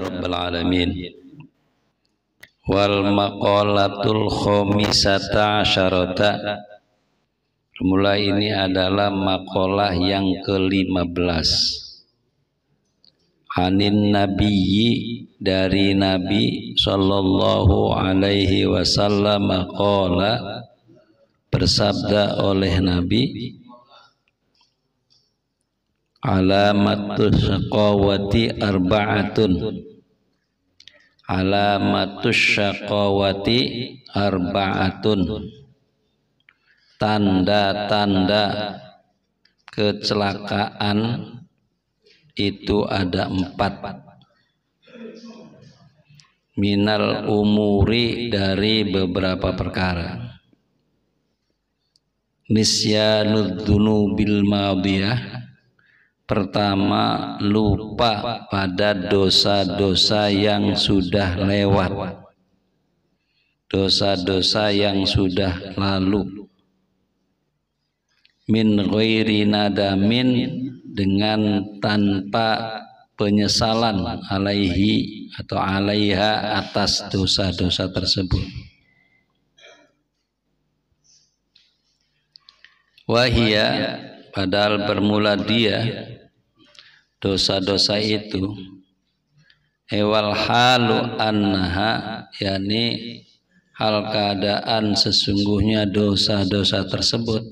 rabbal alamin. Wal maqalatul khamisata asyarata. Mulai ini adalah maqalah yang ke-15. Anin nabiyyi, dari Nabi sallallahu alaihi wasallam, qala, bersabda oleh Nabi, alamatus syaqawati arba'atun. Alamatus syaqawati arba'atun. Tanda-tanda kecelakaan itu ada 4. Minal umuri, dari beberapa perkara. Nisyanud dzunubil madiyah. Pertama, lupa pada dosa-dosa yang sudah lewat, dosa-dosa yang sudah lalu. Min ghairi nadamin, dengan tanpa penyesalan, alaihi atau alaiha, atas dosa-dosa tersebut. Wahia, padahal bermula dia dosa-dosa itu, ewal halu annaha, yakni hal keadaan sesungguhnya dosa-dosa tersebut,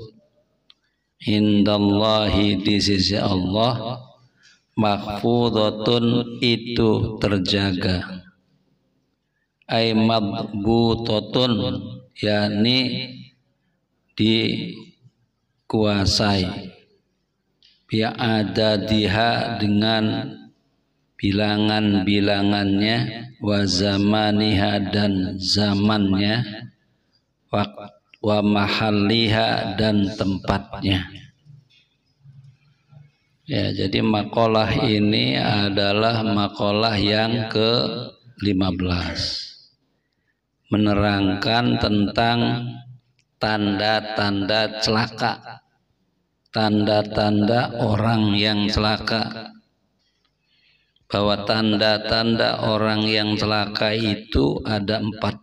indallahi, di sisi Allah, mahfudhatun, itu terjaga. Ay madbutatun, yakni dikuasai. Bi'adadiha, dengan bilangan-bilangannya, wa zamaniha, dan zamannya, wa mahalliha, dan tempatnya. Ya, jadi maqalah ini adalah maqalah yang ke-15, menerangkan tentang tanda-tanda celaka, tanda-tanda orang yang celaka. Bahwa tanda-tanda orang yang celaka itu ada 4.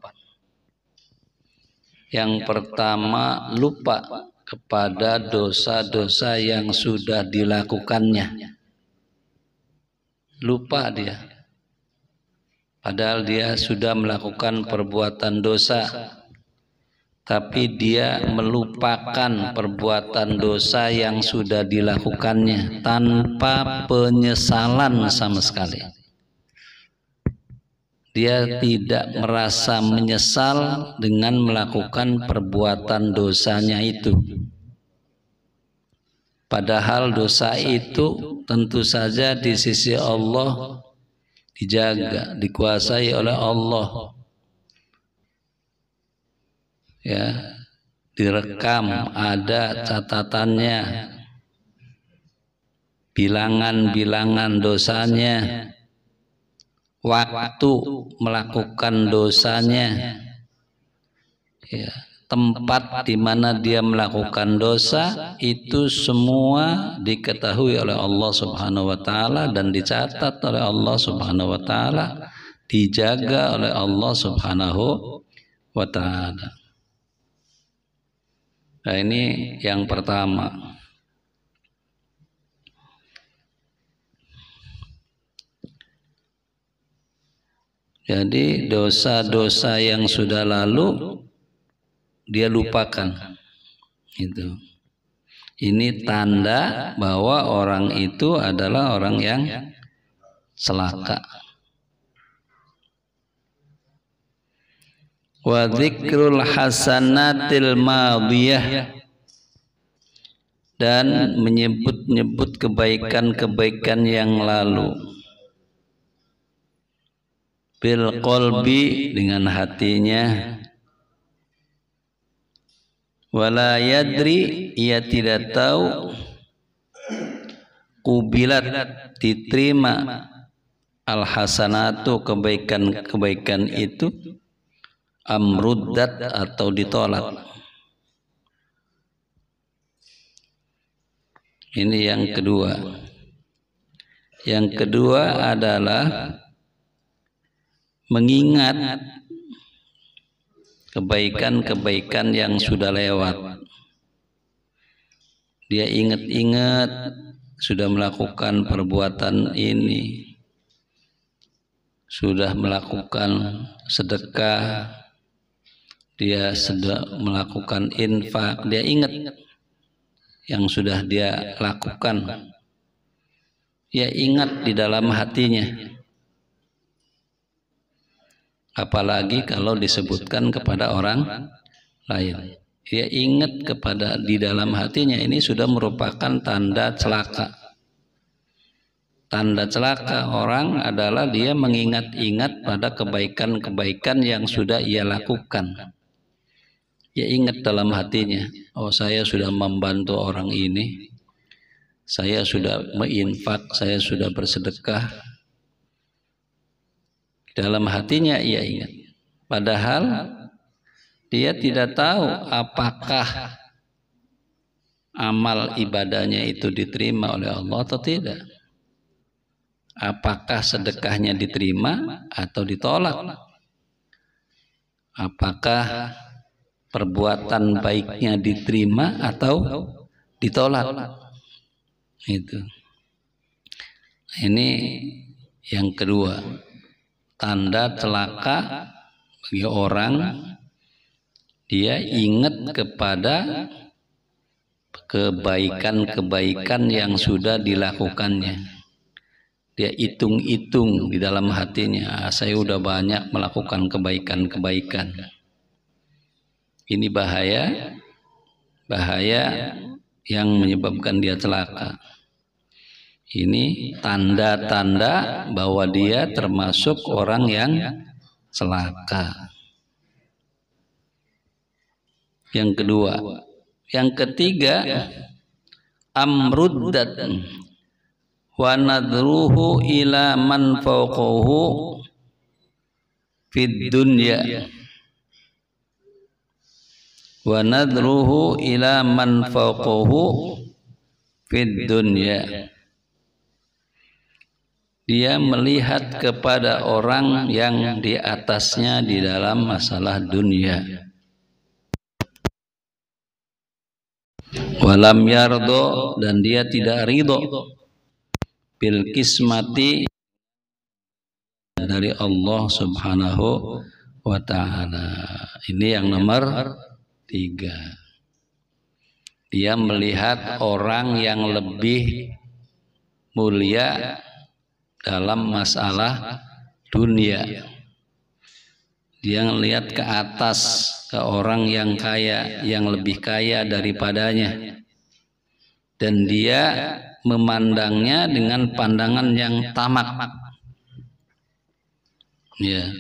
Yang pertama, lupa kepada dosa-dosa yang sudah dilakukannya. Lupa dia, padahal dia sudah melakukan perbuatan dosa, tapi dia melupakan perbuatan dosa yang sudah dilakukannya tanpa penyesalan sama sekali. Dia tidak merasa menyesal dengan melakukan perbuatan dosanya itu. Padahal dosa itu tentu saja di sisi Allah dijaga, dikuasai oleh Allah. Ya, direkam, ada catatannya, bilangan-bilangan dosanya, waktu melakukan dosanya, ya, tempat di mana dia melakukan dosa, itu semua diketahui oleh Allah Subhanahu wa taala dan dicatat oleh Allah Subhanahu wa taala, dijaga oleh Allah Subhanahu wa taala. Nah, ini yang pertama. Jadi dosa-dosa yang sudah lalu dia lupakan. Itu. Ini tanda bahwa orang itu adalah orang yang celaka. Wa dzikrul hasanatil madiyah, dan menyebut-nyebut kebaikan-kebaikan yang lalu. Bil qalbi, dengan hatinya. Wala yadri, ia tidak tahu. Kubilat, diterima. Al hasanatu, kebaikan-kebaikan itu. Amruddat, atau ditolak. Ini yang kedua. Yang kedua adalah mengingat kebaikan-kebaikan yang sudah lewat. Dia ingat-ingat sudah melakukan perbuatan ini, sudah melakukan sedekah, dia sedang melakukan infak, dia ingat yang sudah dia lakukan. Dia ingat di dalam hatinya. Apalagi kalau disebutkan kepada orang lain. Dia ingat kepada di dalam hatinya, ini sudah merupakan tanda celaka. Tanda celaka orang adalah dia mengingat-ingat pada kebaikan-kebaikan yang sudah ia lakukan. Dia ingat dalam hatinya, oh saya sudah membantu orang ini, saya sudah menginfak, saya sudah bersedekah. Dalam hatinya ia ingat. Padahal dia tidak tahu apakah amal ibadahnya itu diterima oleh Allah atau tidak. Apakah sedekahnya diterima atau ditolak. Apakah perbuatan baiknya diterima atau ditolak. Itu. Ini yang kedua. Tanda celaka bagi orang, dia ingat kepada kebaikan-kebaikan yang sudah dilakukannya. Dia hitung-hitung di dalam hatinya, saya sudah banyak melakukan kebaikan-kebaikan. Ini bahaya yang menyebabkan dia celaka. Ini tanda-tanda bahwa dia termasuk orang yang celaka. Yang kedua. Yang ketiga, amruddat wa nadruhu ila man fawqahu fid dunya. Wa nadruhu ila man fawqahu fid dunya. Dia melihat kepada orang yang di atasnya di dalam masalah dunia. Walam yardo, dan dia tidak ridho bil kismati dari Allah Subhanahu wa ta'ala. Ini yang nomor 3. Dia melihat orang yang lebih mulia dalam masalah dunia. Dia melihat ke atas, ke orang yang kaya, yang lebih kaya daripadanya. Dan dia memandangnya dengan pandangan yang tamak. Ya,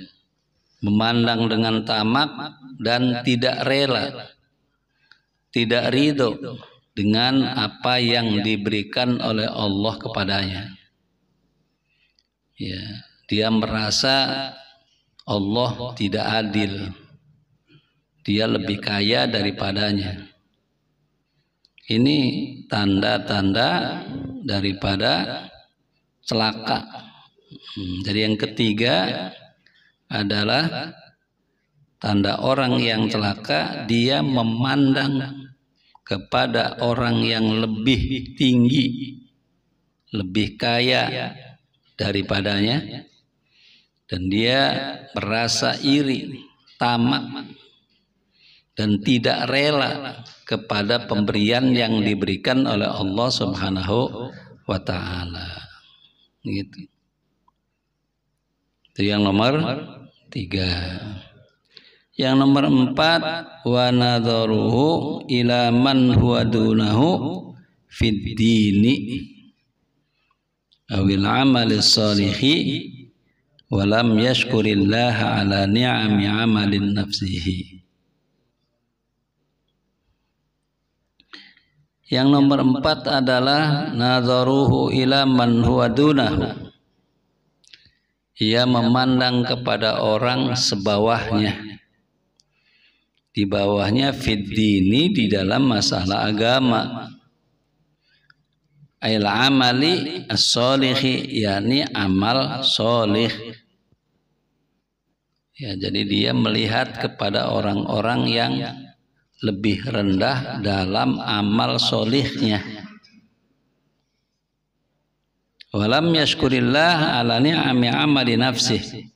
memandang dengan tamak dan tidak rela, tidak ridho dengan apa yang diberikan oleh Allah kepadanya. Ya, dia merasa Allah tidak adil, dia lebih kaya daripadanya. Ini tanda-tanda daripada celaka. Jadi yang ketiga adalah tanda orang yang celaka, dia memandang kepada orang yang lebih tinggi, lebih kaya daripadanya, dan dia merasa iri, tamak, dan tidak rela kepada pemberian yang diberikan oleh Allah Subhanahu wa ta'ala. Gitu. Itu yang nomor 3. Yang nomor 4, wa nadharuhu ila man huwa dunahu fid dini awil amali shalihi wa lam yashkurillaha ala ni'ami amalin nafsihi. Yang nomor 4 adalah nadharuhu ila man huwa dunahu. Ia memandang kepada orang sebawahnya, di bawahnya fid dini, di dalam masalah agama. Ail amali as-sholihi, yakni amal solih. Ya, jadi dia melihat kepada orang-orang yang lebih rendah dalam amal solihnya. Walam yashkurillah ala ni'ami amali nafsih.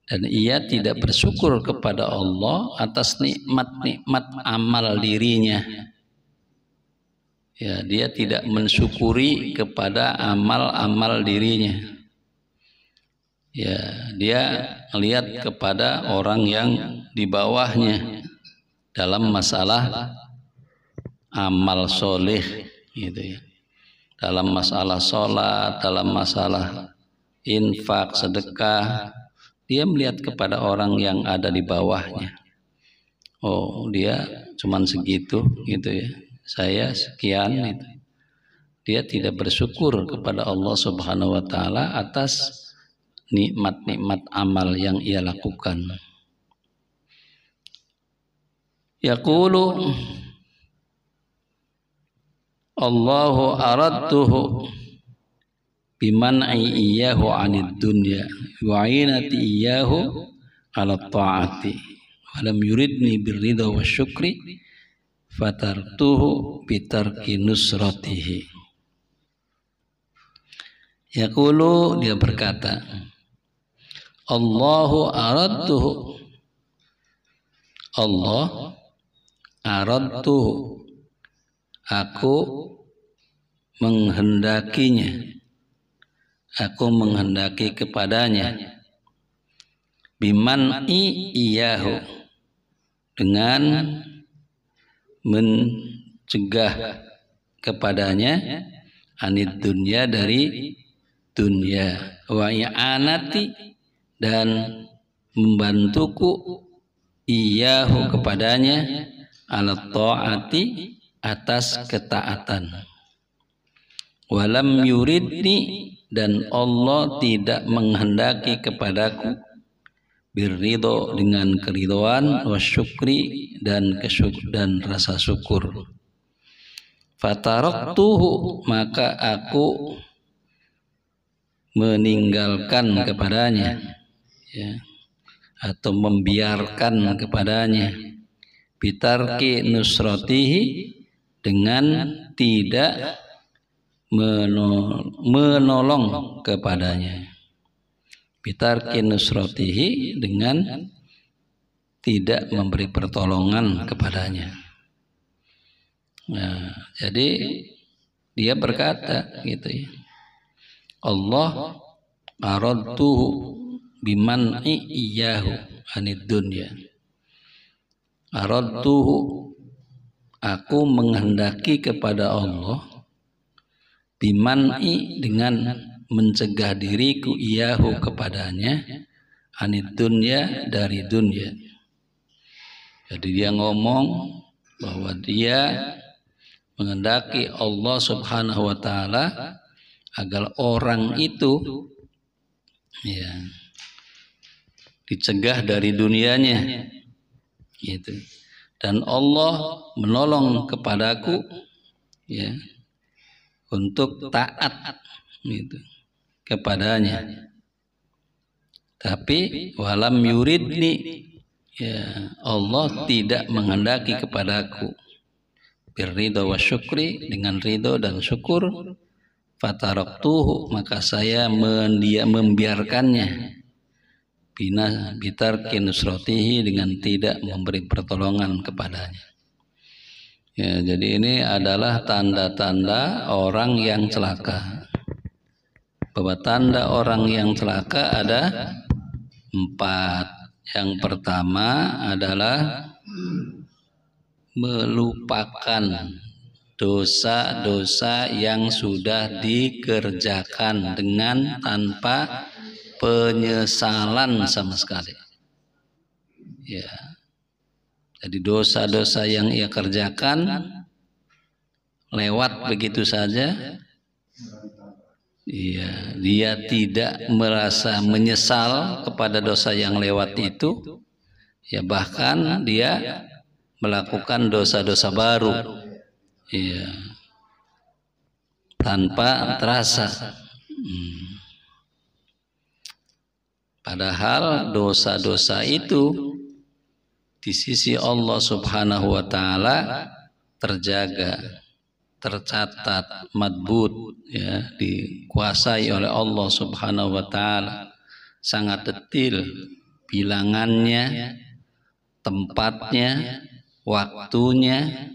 Dan ia tidak bersyukur kepada Allah atas nikmat-nikmat amal dirinya. Ya, dia tidak mensyukuri kepada amal-amal dirinya. Ya, dia melihat kepada orang yang di bawahnya dalam masalah amal soleh, gitu ya. Dalam masalah sholat, dalam masalah infak, sedekah, dia melihat kepada orang yang ada di bawahnya. Oh, dia cuman segitu, gitu ya. Saya sekian, gitu. Dia tidak bersyukur kepada Allah Subhanahu wa Ta'ala atas nikmat-nikmat amal yang ia lakukan. Yaqulu Allahu aradtuhu biman'i iyyahu 'anid dunya wa 'inati iyyahu 'ala ta'ati wa lam yuridni birridha wasyukri fatartuhu bitarki nusratihi. Yaqulu, dia berkata, Allahu aradtuhu, Allah aradtuhu, aku menghendakinya, aku menghendaki kepadanya, biman'i iyahu, dengan mencegah kepadanya, anid dunya, dari dunia, wa i'anati, dan membantuku, iyahu, kepadanya, ala ta'ati, atas ketaatan. Walam yuridni, dan Allah tidak menghendaki kepadaku, birridho, dengan keridhaan, wasyukri, dan rasa syukur. Fataraktuhu, maka aku meninggalkan kepadanya, ya, atau membiarkan kepadanya, bitarki nusratihi, dengan tidak menolong kepadanya, bitarki nusratihi, dengan tidak memberi pertolongan kepadanya. Nah, jadi dia berkata, gitu ya, Allah aradtuhu biman'i iyyahu anid dunya. Aradtuhu, aku menghendaki kepada Allah, biman'i, dengan mencegah diriku, iyahu, kepadanya, anid dunya, dari dunya. Jadi dia ngomong bahwa dia menghendaki Allah Subhanahu wa Ta'ala agar orang itu, ya, dicegah dari dunianya, gitu. Dan Allah menolong kepadaku, ya, untuk taat, gitu, kepadanya. Tapi walam yuridni, ya, Allah tidak menghendaki kepadaku, birridha wa syukri, dengan ridho dan syukur. Fataraktuhu, maka saya membiarkannya, bitarki nusratihi, dengan tidak memberi pertolongan kepadanya. Ya, jadi ini adalah tanda-tanda orang yang celaka. Bahwa tanda orang yang celaka ada 4. Yang pertama adalah melupakan dosa-dosa yang sudah dikerjakan dengan tanpa penyesalan sama sekali. Ya. Jadi dosa-dosa yang ia kerjakan lewat begitu saja. Iya, dia tidak merasa menyesal kepada dosa yang lewat itu. Ya, bahkan dia melakukan dosa-dosa baru. Iya, tanpa terasa. Padahal dosa-dosa itu di sisi Allah Subhanahu wa taala terjaga, tercatat, madbut, ya, dikuasai oleh Allah Subhanahu wa taala, sangat detil bilangannya, tempatnya, waktunya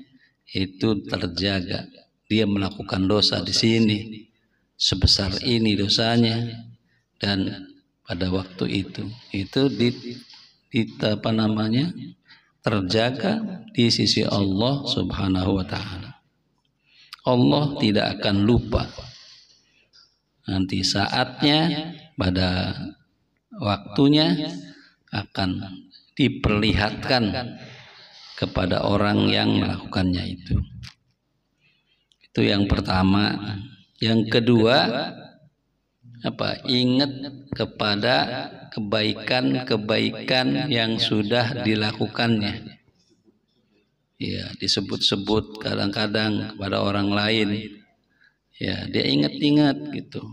itu terjaga. Dia melakukan dosa di sini, sebesar ini dosanya, dan pada waktu itu terjaga di sisi Allah Subhanahu wa taala. Allah tidak akan lupa. Nanti saatnya, pada waktunya akan diperlihatkan kepada orang yang melakukannya itu. Itu yang pertama. Yang kedua, ingat kepada kebaikan-kebaikan yang sudah dilakukannya. Ya, disebut-sebut kadang-kadang kepada orang lain. Ya, dia ingat-ingat gitu.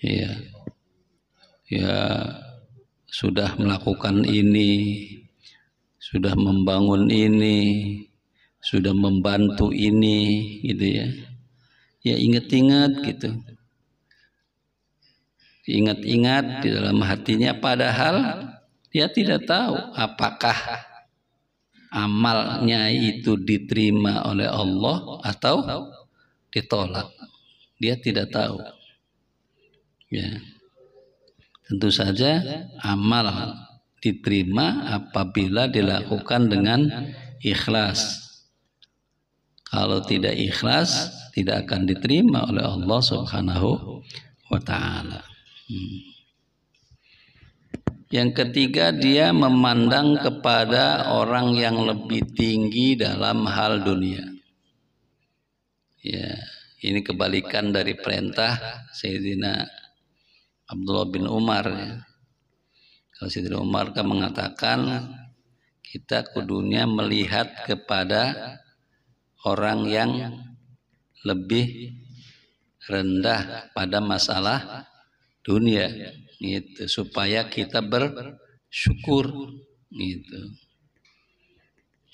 Ya, sudah melakukan ini, sudah membangun ini, sudah membantu ini, gitu ya. Ya, ingat-ingat gitu. Ingat-ingat di dalam hatinya, padahal dia tidak tahu apakah amalnya itu diterima oleh Allah atau ditolak. Dia tidak tahu. Ya. Tentu saja amal diterima apabila dilakukan dengan ikhlas. Kalau tidak ikhlas, tidak akan diterima oleh Allah Subhanahu wa taala. Yang ketiga, dia memandang kepada orang yang lebih tinggi dalam hal dunia. Ya, ini kebalikan dari perintah Sayyidina Abdullah bin Umar. Ya. Kalau Sayyidina Umar kan mengatakan kita kudunya melihat kepada orang yang lebih rendah pada masalah dunia, gitu, supaya kita bersyukur, gitu.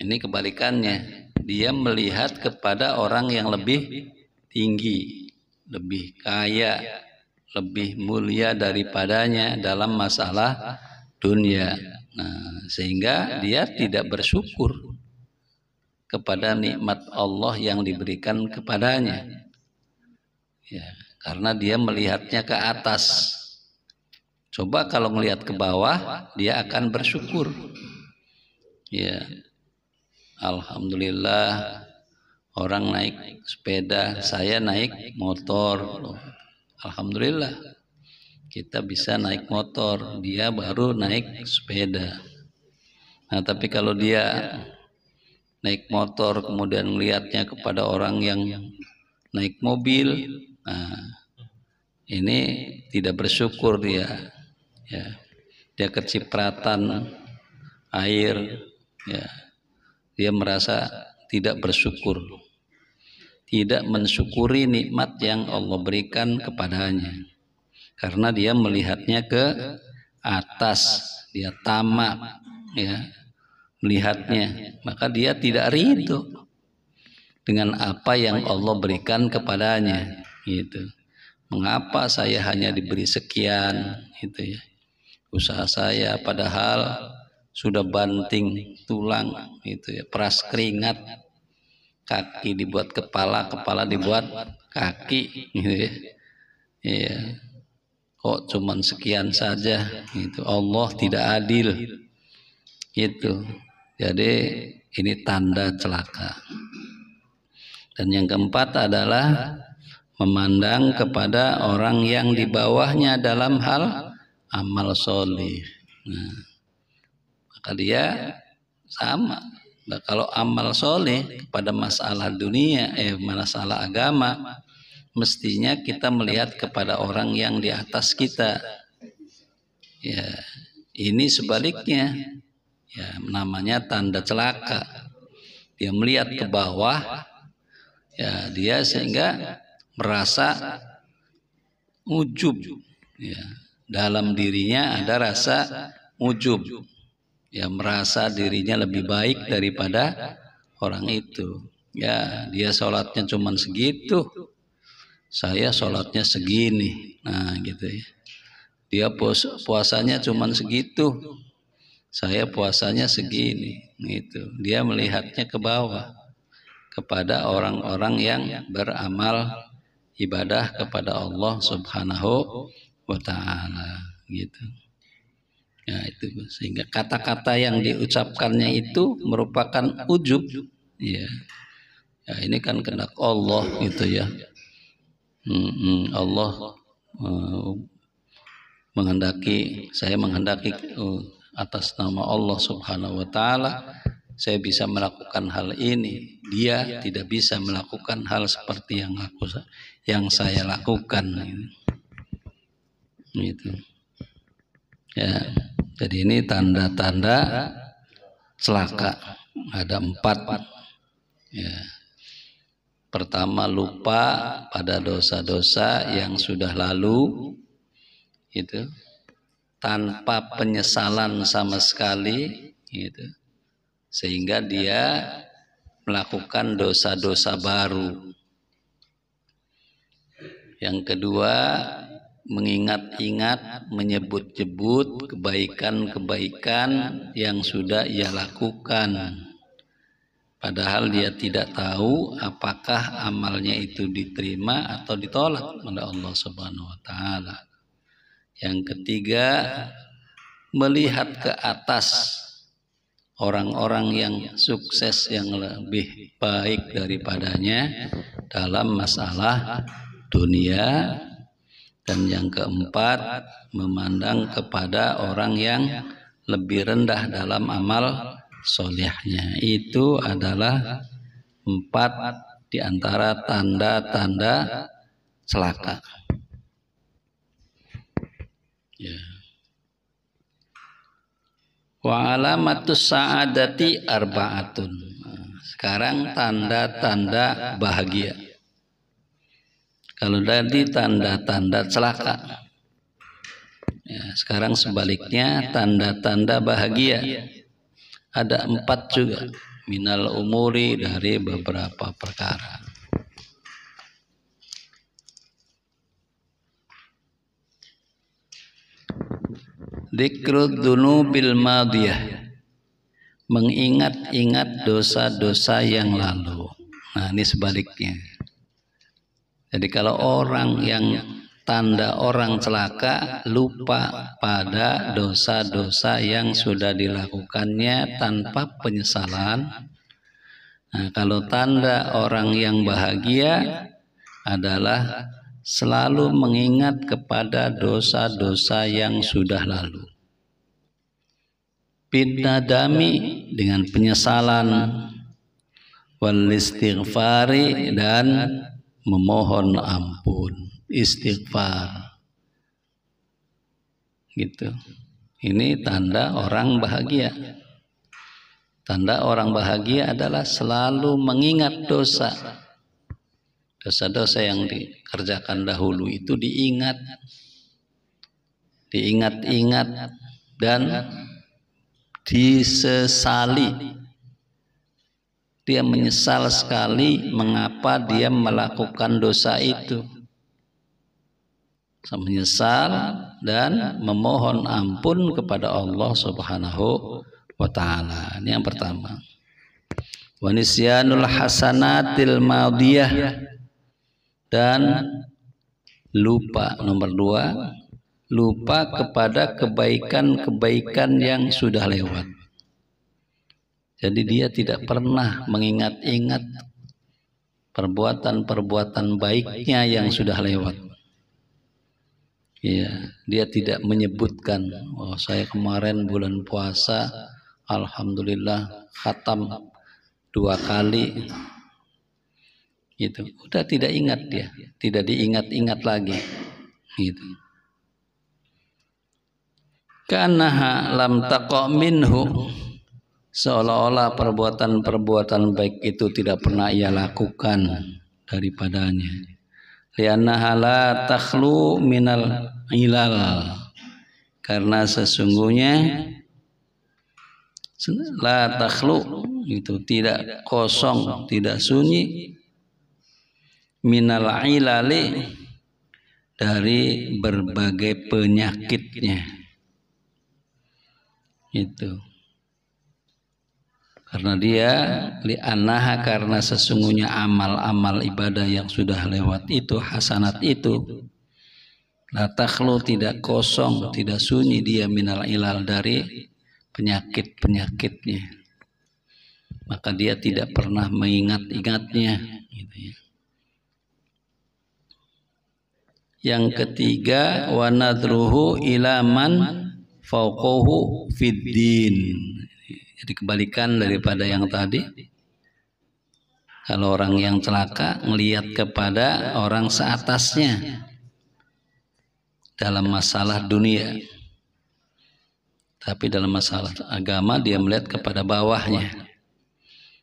Ini kebalikannya, dia melihat kepada orang yang lebih tinggi, lebih kaya, lebih mulia daripadanya dalam masalah dunia. Nah, sehingga dia tidak bersyukur kepada nikmat Allah yang diberikan kepadanya. Ya, karena dia melihatnya ke atas. Coba kalau melihat ke bawah, dia akan bersyukur. Ya, alhamdulillah orang naik sepeda, saya naik motor. Alhamdulillah kita bisa naik motor, dia baru naik sepeda. Nah, tapi kalau dia naik motor kemudian melihatnya kepada orang yang naik mobil, nah, ini tidak bersyukur dia. Ya, dia kecipratan air, ya, dia merasa tidak bersyukur, tidak mensyukuri nikmat yang Allah berikan kepadanya, karena dia melihatnya ke atas, dia tamak, ya, melihatnya, maka dia tidak ridho dengan apa yang Allah berikan kepadanya, gitu. Mengapa saya hanya diberi sekian, gitu ya, usaha saya padahal sudah banting tulang, gitu ya, peras keringat, kaki dibuat kepala, kepala dibuat kaki, gitu ya. Ya, kok cuman sekian saja, gitu. Allah tidak adil, gitu. Jadi ini tanda celaka. Dan yang keempat adalah memandang kepada orang yang di bawahnya dalam hal amal soleh. Nah, maka dia sama. Nah, kalau amal soleh pada masalah dunia, masalah agama, mestinya kita melihat kepada orang yang di atas kita. Ya, ini sebaliknya. Ya, namanya tanda celaka. Dia melihat ke bawah, ya, dia sehingga merasa ujub, ya, dalam dirinya ada rasa ujub, ya merasa dirinya lebih baik daripada orang itu. Ya dia sholatnya cuman segitu, saya sholatnya segini. Nah gitu ya. Dia puasanya cuman segitu, saya puasanya segini. Gitu. Dia melihatnya ke bawah, kepada orang-orang yang beramal ibadah kepada Allah Subhanahu wa Ta'ala. Gitu. Ya itu, sehingga kata-kata yang diucapkannya itu merupakan ujub. Ya. Ya ini kan kehendak Allah gitu ya. Allah menghendaki, saya menghendaki atas nama Allah Subhanahu wa Ta'ala saya bisa melakukan hal ini. Dia tidak bisa melakukan hal seperti yang saya lakukan. Gitu. Ya, jadi ini tanda-tanda celaka. Ada 4. Ya. Pertama, lupa pada dosa-dosa yang sudah lalu, itu tanpa penyesalan sama sekali, gitu. Sehingga dia melakukan dosa-dosa baru. Yang kedua, mengingat-ingat, menyebut-nyebut kebaikan-kebaikan yang sudah ia lakukan. Padahal dia tidak tahu apakah amalnya itu diterima atau ditolak oleh Allah Subhanahu wa Ta'ala. Yang ketiga, melihat ke atas orang-orang yang sukses yang lebih baik daripadanya dalam masalah dunia. Dan yang keempat, memandang kepada orang yang lebih rendah dalam amal solehnya. Itu adalah 4 di antara tanda-tanda celaka. Ya. Wa alamatus sa'adati arba'atun. Sekarang tanda-tanda bahagia. Kalau tadi tanda-tanda celaka, ya, sekarang sebaliknya tanda-tanda bahagia. Ada 4 juga. Minal umuri, dari beberapa perkara. Dzikrud dzunubil madiyah, mengingat-ingat dosa-dosa yang lalu. Nah ini sebaliknya. Jadi kalau orang yang tanda orang celaka, lupa pada dosa-dosa yang sudah dilakukannya tanpa penyesalan. Nah, kalau tanda orang yang bahagia adalah selalu mengingat kepada dosa-dosa yang sudah lalu. Binadami, dengan penyesalan, wal istighfari, dan memohon ampun, istighfar. Gitu. Ini tanda orang bahagia. Tanda orang bahagia adalah selalu mengingat dosa. Dosa-dosa yang dikerjakan dahulu itu diingat-ingat dan disesali. Dia menyesal sekali mengapa dia melakukan dosa itu. Menyesal dan memohon ampun kepada Allah Subhanahu wa Ta'ala. Ini yang pertama. Wa nisyanul hasanatil madiyah, dan lupa. Nomor 2, lupa kepada kebaikan-kebaikan yang sudah lewat. Jadi dia tidak pernah mengingat-ingat perbuatan-perbuatan baiknya yang sudah lewat. Ya, dia tidak menyebutkan, oh saya kemarin bulan puasa, alhamdulillah khatam 2 kali. Gitu. Udah tidak ingat dia, tidak diingat-ingat lagi. Gitu. Kanaha lam taqa minhu, seolah-olah perbuatan-perbuatan baik itu tidak pernah ia lakukan daripadanya. Li'annaha la takhlu minal ilal, karena sesungguhnya la takhlu itu tidak kosong, tidak sunyi minal ilali dari berbagai penyakitnya. Itu karena dia li'annaha, karena sesungguhnya amal-amal ibadah yang sudah lewat itu, hasanat itu, la takhlu tidak kosong, tidak sunyi dia minal ilal dari penyakit-penyakitnya. Maka dia tidak pernah mengingat-ingatnya gitu ya. Yang ketiga, wa nadruhu ila man fauqahu fid din. Jadi kebalikan daripada yang tadi. Kalau orang yang celaka melihat kepada orang seatasnya dalam masalah dunia, tapi dalam masalah agama dia melihat kepada bawahnya.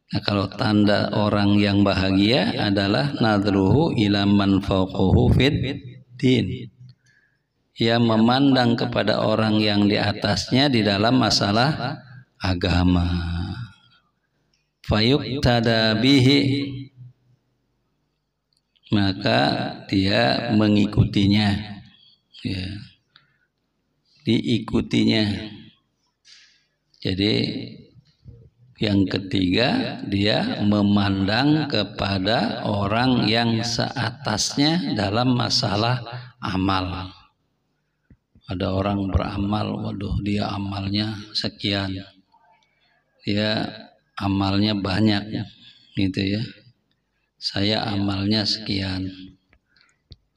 Nah, kalau tanda orang yang bahagia adalah nadruhu ila man fauqahu fid din. Ia memandang kepada orang yang di atasnya di dalam masalah agama. Fayuqtada bihi, maka dia mengikutinya, ya, diikutinya. Jadi yang ketiga, dia memandang kepada orang yang seatasnya dalam masalah amal. Ada orang beramal, waduh dia amalnya sekian, dia amalnya banyak gitu ya, saya amalnya sekian.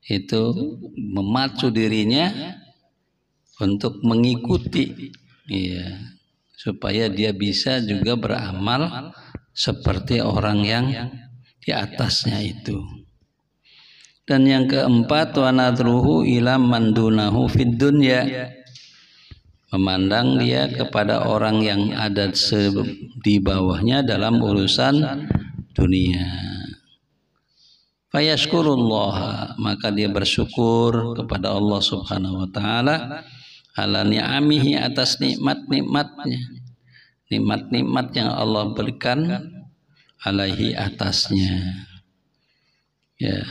Itu memacu dirinya untuk mengikuti, ya, supaya dia bisa juga beramal seperti orang yang di atasnya itu. Dan yang keempat, wa nadruhu ila man dunahu fid dunya, memandang dia kepada orang yang ada di bawahnya dalam urusan dunia. Fayashkurullah, maka dia bersyukur kepada Allah Subhanahu wa taala ala ni'amihi, atas nikmat-nikmatnya, nikmat-nikmat yang Allah berikan alaihi, atasnya. Ya,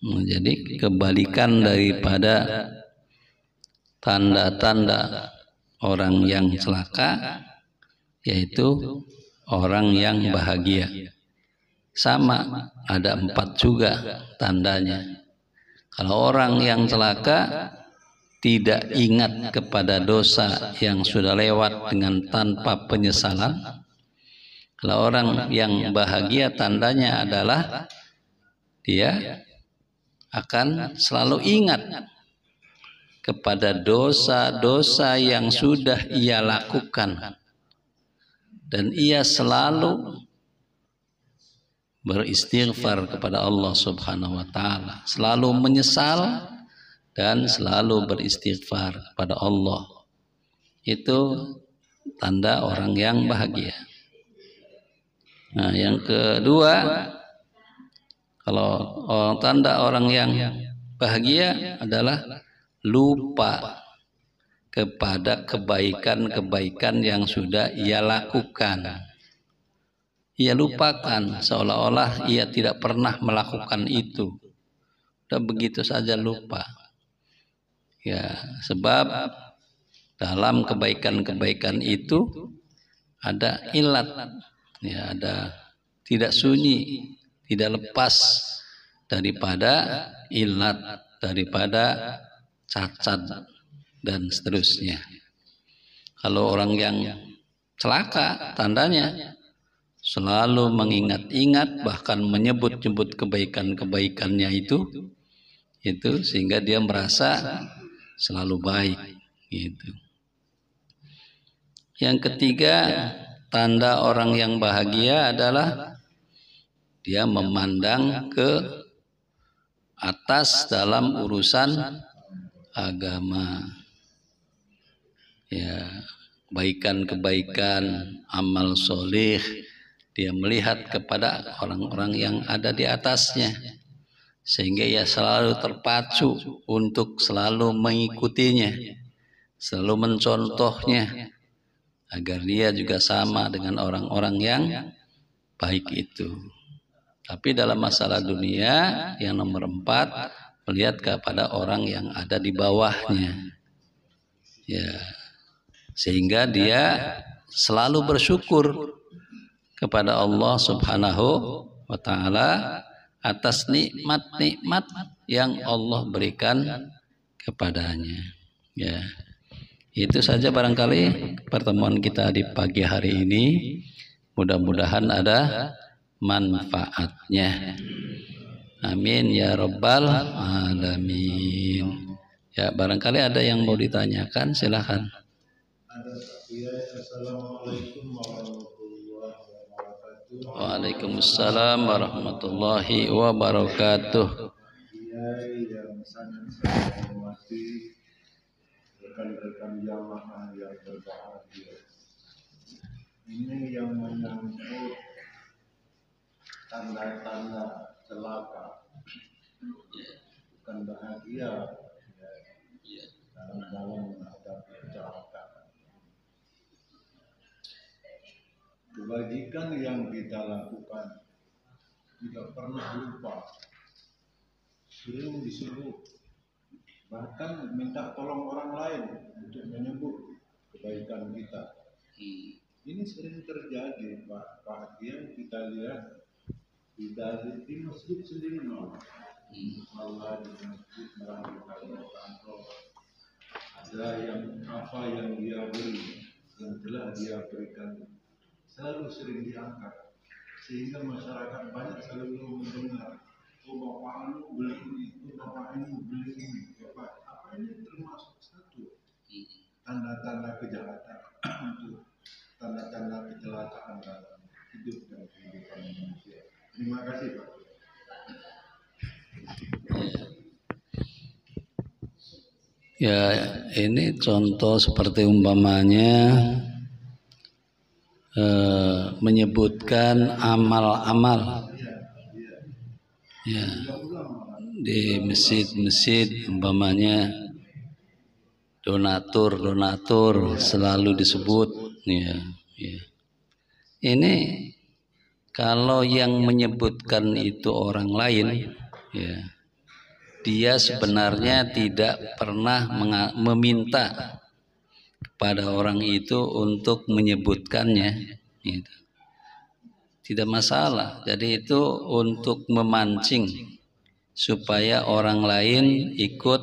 jadi kebalikan daripada tanda-tanda orang yang celaka, yaitu orang yang bahagia. Sama, ada 4 juga tandanya. Kalau orang yang celaka tidak ingat kepada dosa yang sudah lewat dengan tanpa penyesalan. Kalau orang yang bahagia, tandanya adalah dia akan selalu ingat kepada dosa-dosa yang sudah ia lakukan, dan ia selalu beristighfar kepada Allah Subhanahu wa taala, selalu menyesal dan selalu beristighfar kepada Allah. Itu tanda orang yang bahagia. Nah, yang kedua, kalau tanda orang yang bahagia adalah lupa kepada kebaikan-kebaikan yang sudah ia lakukan. Ia lupakan, seolah-olah ia tidak pernah melakukan itu. Dan begitu saja lupa. Ya, sebab dalam kebaikan-kebaikan itu ada ilat, ya, ada tidak sunyi, tidak lepas daripada ilat, daripada cacat dan seterusnya. Kalau orang yang celaka, tandanya selalu mengingat-ingat, bahkan menyebut-nyebut kebaikan-kebaikannya itu sehingga dia merasa selalu baik gitu. Yang ketiga, tanda orang yang bahagia adalah dia memandang ke atas dalam urusan agama. Ya, kebaikan-kebaikan, amal soleh, dia melihat kepada orang-orang yang ada di atasnya, sehingga ia selalu terpacu untuk selalu mengikutinya, selalu mencontohnya agar dia juga sama dengan orang-orang yang baik itu. Tapi dalam masalah dunia yang nomor 4, melihat kepada orang yang ada di bawahnya, ya, sehingga dia selalu bersyukur kepada Allah Subhanahu wa Ta'ala atas nikmat-nikmat yang Allah berikan kepadanya. Ya, itu saja barangkali pertemuan kita di pagi hari ini. Mudah-mudahan ada manfaatnya. Amin ya rabbal alamin. Ya, barangkali ada yang mau ditanyakan, silahkan. Assalamualaikum warahmatullahi wabarakatuh. Waalaikumsalam warahmatullahi wabarakatuh. Yang sangat saya hormati rekan-rekan jamaah yang berbahagia. Ini yang menyangkut tanda-tanda celaka, bukan bahagia dalam menghadapi kecelakaan. Kebajikan yang kita lakukan tidak pernah lupa, sering disebut, bahkan minta tolong orang lain untuk menyebut kebaikan kita. Ini sering terjadi, Pak. Bahagia kita lihat di masjid sendiri, Allah di masjid merancangkan kantor. Ada yang apa yang dia beri, yang telah dia berikan, selalu sering diangkat, sehingga masyarakat banyak selalu mendengar, oh bapak anu beli ini, bapak ini beli ini, bapak apa ini termasuk satu tanda-tanda kejahatan untuk tanda-tanda kecelakaan dalam hidup dan kehidupan manusia. Terima kasih Pak. Ya, ini contoh seperti umpamanya menyebutkan amal-amal, ya, di masjid-masjid umpamanya donatur selalu disebut, ya. Ini kalau yang menyebutkan itu orang lain, ya, dia sebenarnya tidak pernah meminta kepada orang itu untuk menyebutkannya, gitu. Tidak masalah. Jadi itu untuk memancing supaya orang lain ikut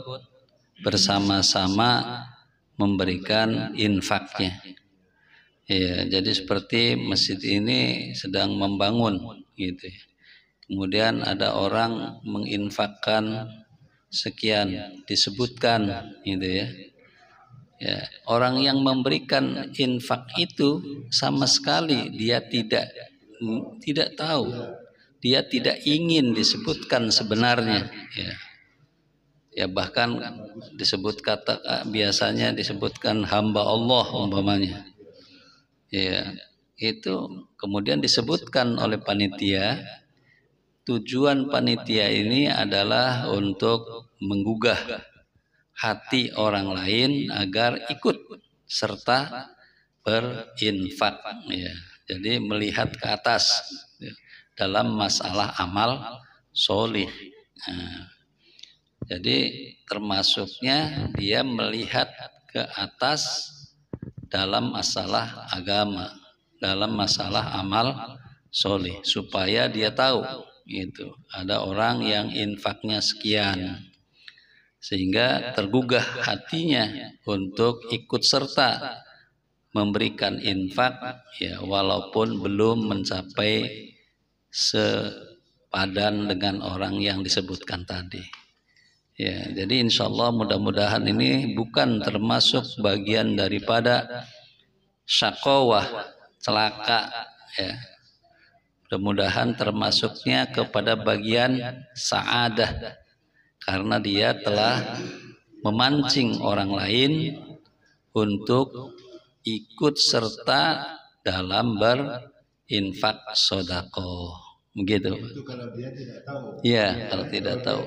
bersama-sama memberikan infaknya. Ya, jadi seperti masjid ini sedang membangun, gitu. Kemudian ada orang menginfakkan sekian, disebutkan, gitu ya. Ya, orang yang memberikan infak itu sama sekali dia tidak tahu, dia tidak ingin disebutkan sebenarnya, ya. Ya, bahkan biasanya disebutkan hamba Allah umpamanya. Ya, itu kemudian disebutkan oleh panitia. Tujuan panitia ini adalah untuk menggugah hati orang lain agar ikut serta berinfak, ya. Jadi melihat ke atas, ya, dalam masalah amal solih. Nah, jadi termasuknya dia melihat ke atas dalam masalah agama, dalam masalah amal solih, supaya dia tahu itu ada orang yang infaknya sekian, sehingga tergugah hatinya untuk ikut serta memberikan infak, ya, walaupun belum mencapai sepadan dengan orang yang disebutkan tadi. Ya, jadi insya Allah mudah-mudahan ini bukan termasuk bagian daripada syakowah, celaka, ya. Mudah-mudahan termasuknya kepada bagian sa'adah, karena dia telah memancing orang lain untuk ikut serta dalam berinfak sedekah. Begitu. Itu kalau dia tidak tahu. Iya, kalau tidak tahu.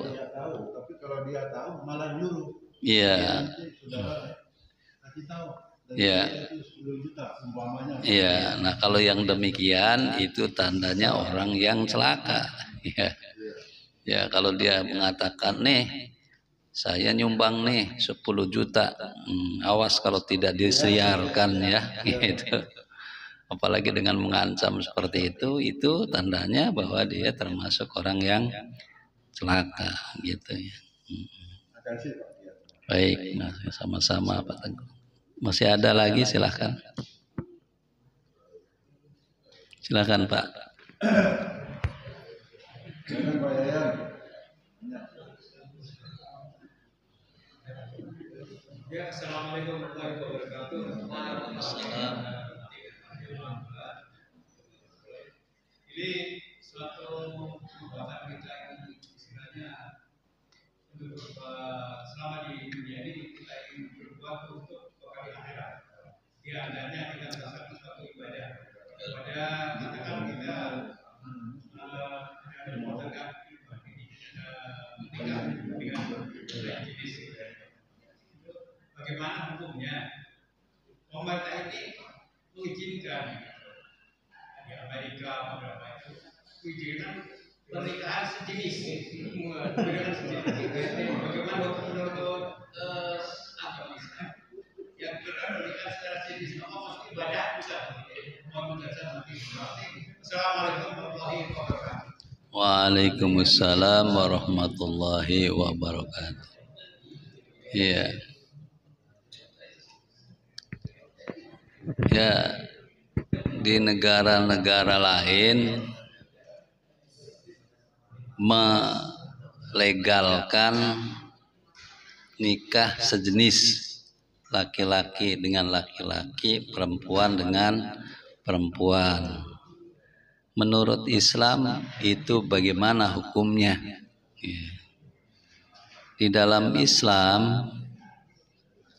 Tapi kalau dia tahu malah nyuruh. Iya. Saudara, Ya. Iya, nah kalau yang demikian itu tandanya orang yang celaka. Ya. Ya, kalau dia mengatakan nih saya nyumbang nih 10 juta. Awas kalau tidak disiarkan ya gitu. Apalagi dengan mengancam seperti itu tandanya bahwa dia termasuk orang yang celaka gitu ya. Baik, nah, sama-sama Pak Teguh. Masih ada lagi, silahkan. Silahkan Pak. Ya, assalamualaikum warahmatullahi wabarakatuh. Ini suatu pembahasan kita yang istilahnya untuk selama di dunia ini kita ingin berbuat untuk bekal akhirat. Ya, adanya kita melakukan suatu ibadah. Pada katakan kita mengadakan ibadah ini menikah dengan jenis. Bagaimana hukumnya? Pemerintah ini mengizinkan di Amerika beberapa itu mengizinkan pernikahan sejenis. Bagaimana hukum menurut agama Islam yang kita menikah secara sejenis? Apa maksud ibadah juga? Assalamualaikum warahmatullahi wabarakatuh. Waalaikumsalam warahmatullahi wabarakatuh. Iya. Ya, di negara-negara lain melegalkan nikah sejenis, laki-laki dengan laki-laki, perempuan dengan perempuan. Menurut Islam itu bagaimana hukumnya? Di dalam Islam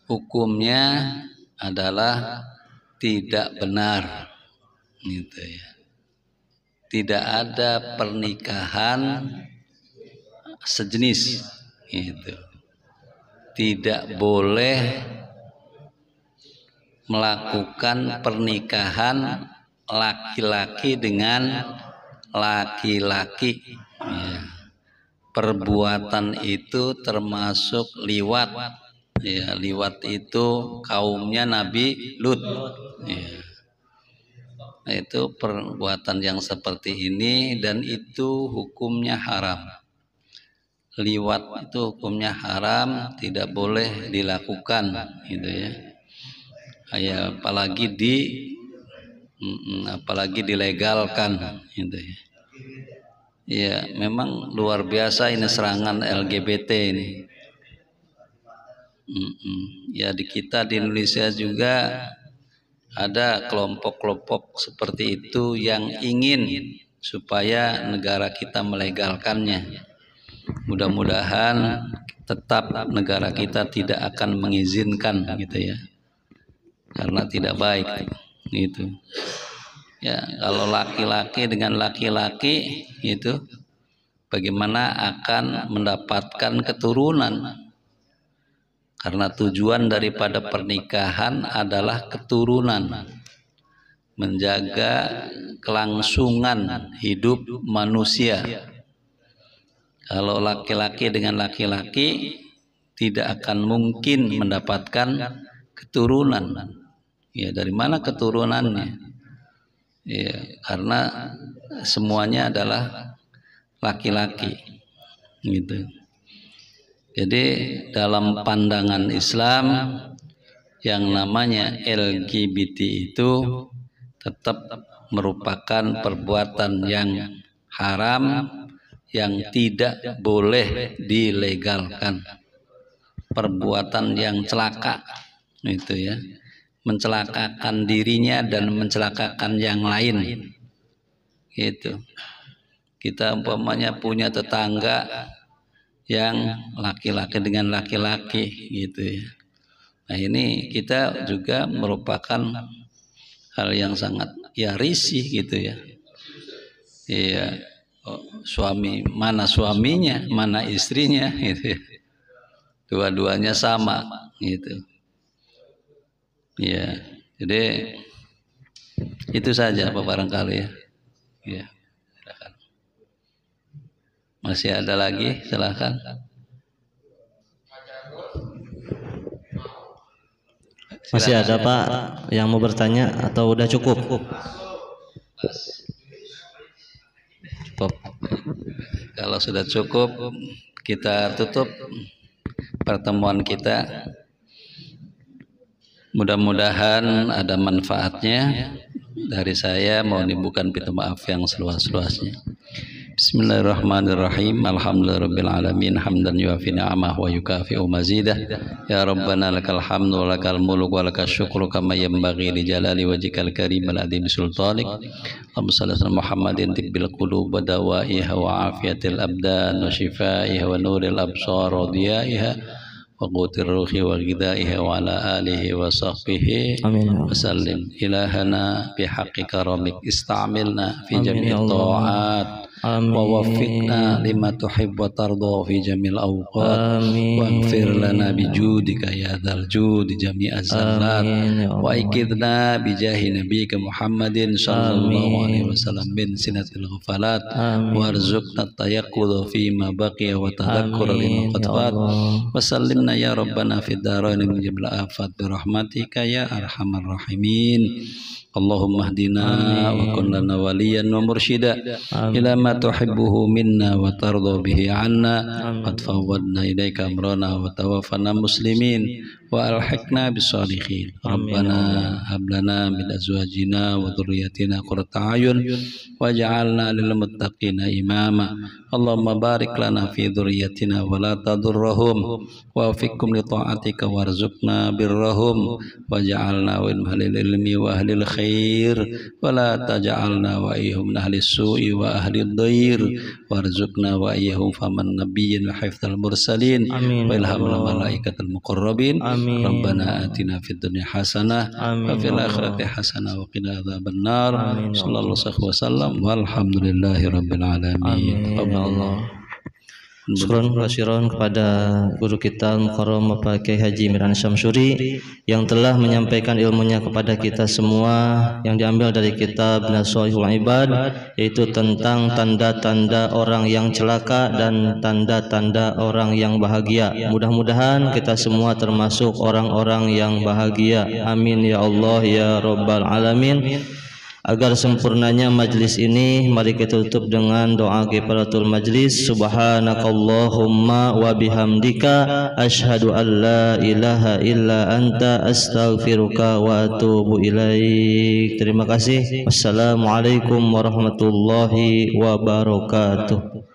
hukumnya adalah tidak benar, gitu ya. Tidak ada pernikahan sejenis, gitu. Tidak boleh melakukan pernikahan laki-laki dengan laki-laki. Ya. Perbuatan itu termasuk liwat. Ya, liwat itu kaumnya Nabi Lut. Ya. Nah, itu perbuatan yang seperti ini dan itu hukumnya haram. Liwat itu hukumnya haram, tidak boleh dilakukan, gitu ya. Ya, apalagi dilegalkan, gitu ya. Ya, memang luar biasa ini serangan LGBT ini. Ya, di kita di Indonesia juga ada kelompok-kelompok seperti itu yang ingin supaya negara kita melegalkannya. Mudah-mudahan tetap negara kita tidak akan mengizinkan, gitu ya, karena tidak baik gitu. Ya, kalau laki-laki dengan laki-laki itu bagaimana akan mendapatkan keturunan? Karena tujuan daripada pernikahan adalah keturunan, menjaga kelangsungan hidup manusia. Kalau laki-laki dengan laki-laki tidak akan mungkin mendapatkan keturunan. Ya, dari mana keturunannya? Ya, karena semuanya adalah laki-laki, gitu. Jadi dalam pandangan Islam yang namanya LGBT itu tetap merupakan perbuatan yang haram yang tidak boleh dilegalkan. Perbuatan yang celaka itu ya, mencelakakan dirinya dan mencelakakan yang lain. Gitu. Kita umpamanya punya tetangga yang laki-laki dengan laki-laki, gitu ya. Nah, ini kita juga merupakan hal yang sangat risih, gitu ya. Iya, suami mana suaminya, mana istrinya, gitu ya. Dua-duanya sama, gitu. Ya, jadi itu saja Pak barangkali ya. Ya, silakan. Masih ada lagi, silakan. Masih ada Pak yang mau bertanya atau udah cukup? Cukup. Kalau sudah cukup, kita tutup pertemuan kita. Mudah-mudahan ada manfaatnya. Dari saya mohon dibukakan pintu maaf yang seluas-luasnya. Bismillahirrahmanirrahim. Alhamdulillahirabbil alamin hamdan yuafi ni'amahu wa yukafi'u mazidah. Ya Rabbana lakal hamdu wa lakal mulku wa lakal syukru kama yanbaghi li jalali wajhikal karim al adim sultanik. Allahumma shalli ala Muhammadin tibbil qulub wa dawaiha wa afiyatil abdan wa shifaiha wa nuril absar wa diyaiha wa qutir ruhi wa ghidaiha wa ala alihi wa sahbihi wa sallim. Ilahana bihaqqi karamik istamilna fi jami'it ta'at wa waffiqna lima tuhibbu wa tarda fi jamil awqat wa ighfir lana bijudika ya dzal judi jami'az zallat wa ikidna bijahi nabiyyika Muhammadin sallallahu alaihi wasallam min sinatil ghafalat warzuqna tayaqqudha fi ma baqiya wa tadhakkura lima qad fat wa sallimna ya rabbana fid darain min jamil afat bi rahmatika ya arhamar rahimin. Allahumma hdina wa kun lana waliyan wa mursyida ila ma tuhibbuhu minna wa tarda bihi anna qad fawwadna ilaika amrana wa tawaffana muslimin wa alhiqna bis-shalihin. Rabbana hab lana min azwajina wa dhurriyyatina qurrata a'yun waj'alna lil muttaqina imama. Allahumma barik lana fi dhurriyyatina wa la tadurrahum wa waffiqhum li ta'atika warzuqna birrahum waj'alna min ahlil ilmi wa ahlil khair wa la taj'alna wa iyyahum min ahlis su'i wa ahlid dhair warzuqna wa iyyahum faman nabiyyin wa hifdzal mursalin wa ilhamul malaikatil muqarrabin. Rabbana atina fid dunya hasanah wa fil akhirati hasanah wa qina adzabannar. Sallallahu alaihi wasallam walhamdulillahi rabbil alamin. Allah. Syukur kasiron kepada guru kita Al-Mukarram Bapak Kiai Haji Miran Syamsuri yang telah menyampaikan ilmunya kepada kita semua yang diambil dari kitab Nashihul Ibad, yaitu tentang tanda-tanda orang yang celaka dan tanda-tanda orang yang bahagia. Mudah-mudahan kita semua termasuk orang-orang yang bahagia. Amin ya Allah ya Rabbal Alamin. Agar sempurnanya majlis ini, mari kita tutup dengan doa kifaratul majlis. Subhanakallahumma wa bihamdika asyhadu an la ilaha illa anta astaghfiruka wa atubu ilaik. Terima kasih. Wassalamualaikum warahmatullahi wabarakatuh.